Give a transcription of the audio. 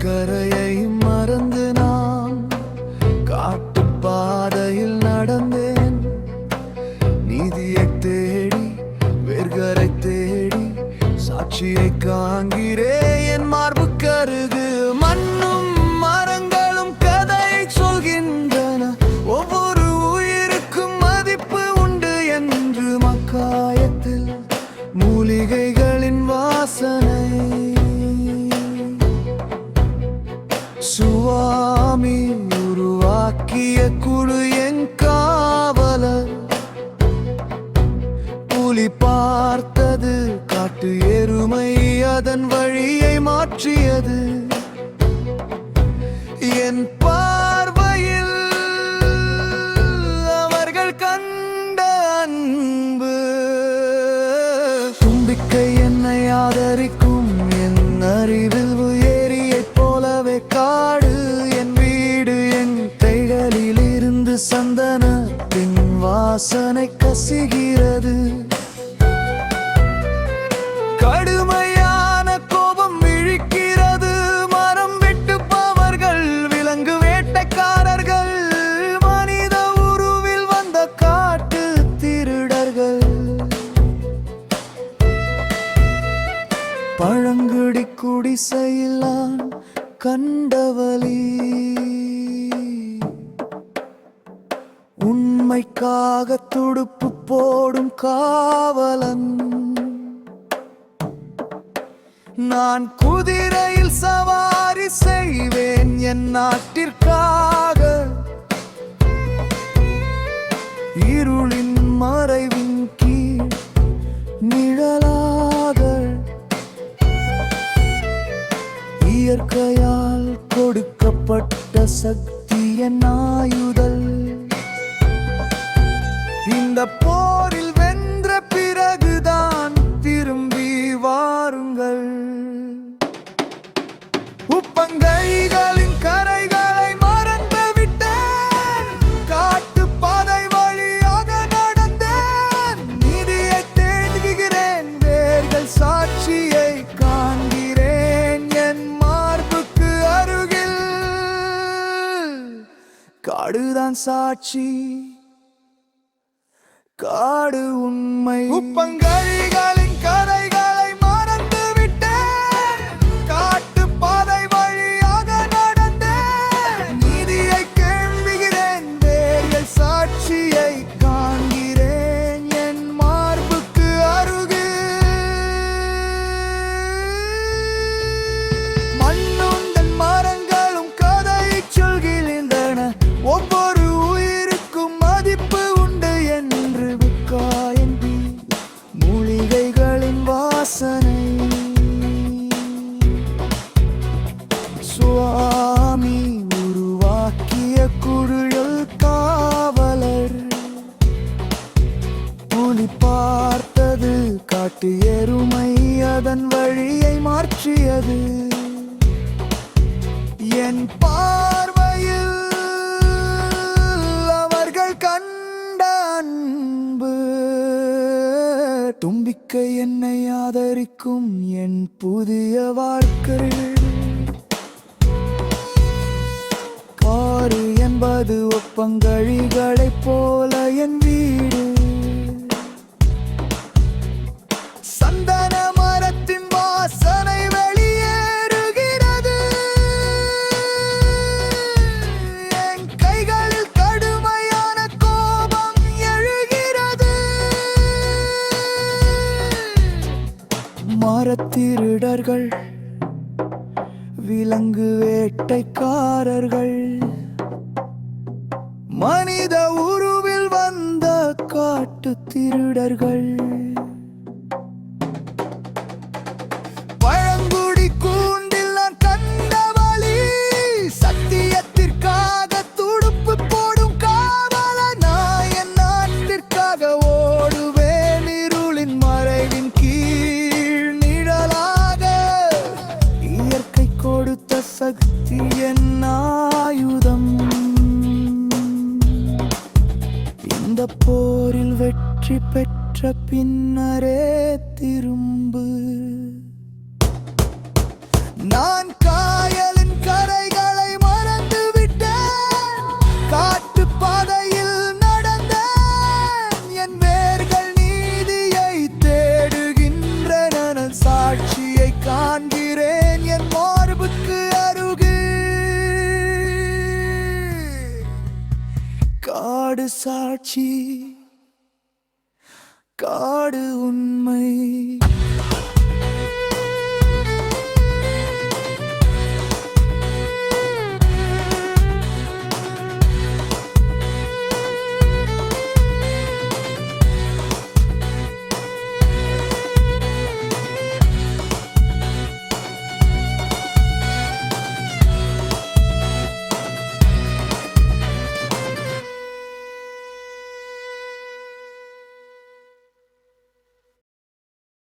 கரையை மறந்து நான் காட்டு பாதையில் நடந்தேன். நீதியை தேடி வேர்கரை தேடி சாட்சியை காண்கிறேன். என் மார்பு கருகு மண்ணும் மரங்களும் கதை சொல்கின்றன. ஒவ்வொரு உயிருக்கும் மதிப்பு உண்டு என்று மக்காயத்தில் மூலிகைகளின் வாசனை. சுவாமி உருவாக்கிய குழு என் காவலர். புலி பார்த்தது காட்டு எருமை, அதன் வழியை மாற்றியது. என் பார்வையில் அவர்கள் கண்ட அன்பு. தும்பிக்கை என்னை ஆதரிக்கும், என் அறிவில் காடு. என் வீடு என் கைகளில் இருந்து சந்தனத்தின் வாசனை கசிகிறது. கடுமையான கோபம் இழுக்கிறது. மரம் வெட்டுப்பவர்கள் விலங்கு வேட்டைக்காரர்கள், மனித உருவில் வந்த காட்டு திருடர்கள். பழங்குடி குடிசையிலான் கண்டவலி, உண்மைக்காக துடுப்பு போடும் காவலன். நான் குதிரையில் சவாரி செய்வேன் என் நாட்டிற்காக. இருளின் மறைவின் கீழ் நிழலாக இயற்கையால் கொடுக்கப்பட்ட சக்தி என் ஆயுதல். இந்த போரில் வென்ற பிறகுதான் திரும்பி வாருங்கள். உப்பங்கைகளின் கரைகளை மறந்து விட்டேன். காட்டு பாதை வழியாக நடந்தேன். நீதியை தேடுகிறேன், வேர்கள் சாட்சியை காண்கிறேன். என் மார்புக்கு அருகில் காடுதான் சாட்சி, காடு உண்மை. உப்பங்கழிகளின் கரைகளை மறந்து விட்டேன். காட்டு பாதை வழியாக நடந்தேன். நீதியை கேள்விகிறேன், வேர்கள் சாட்சியை காண்கிறேன். என் மார்புக்கு அருகில் மண்ணுந்தன் மரங்களும் கதை சொல்கின்றன. ஒவ்வொரு உயிருக்கும் மதிப்பு உண்டு என்று விக்காயந்தி மூலிகைகளின் வாசனை. சுவாமி உருவாக்கிய குழல் காவலர். புலி பார்த்தது காட்டு எருமை, அதன் வழியை மாற்றியது. என் பார்வையில் அவர்கள் கண்ட அன்பு. தும்பிக்கை என்னை ஆதரிக்கும், என் புதிய வாழ்க்கை. காடு என்பது ஒப்பங்கழிகளைப் போல என் வீடு. சந்தன மரத்தின் வாசனை வெளியேறுகிறது. என் கைகளில் கடுமையான கோபம் எழுகிறது. மரத்திருடர்கள், விலங்கு வேட்டைக்காரர்கள், மனித உருவில் வந்த காட்டு திருடர்கள். இந்த போரில் வெற்றி பெற்ற பின்னரே திரும்பு. நான் காயலின் கரைகளை மறந்து விட்டேன், காட்டு பாதையில் நடந்தேன். என் வேர்கள் நீதியை தேடுகின்றன, சாட்சியை காண்கிறேன் என் மார்புக்கு அருகே. காடு சாட்சி, காடு உண்மை.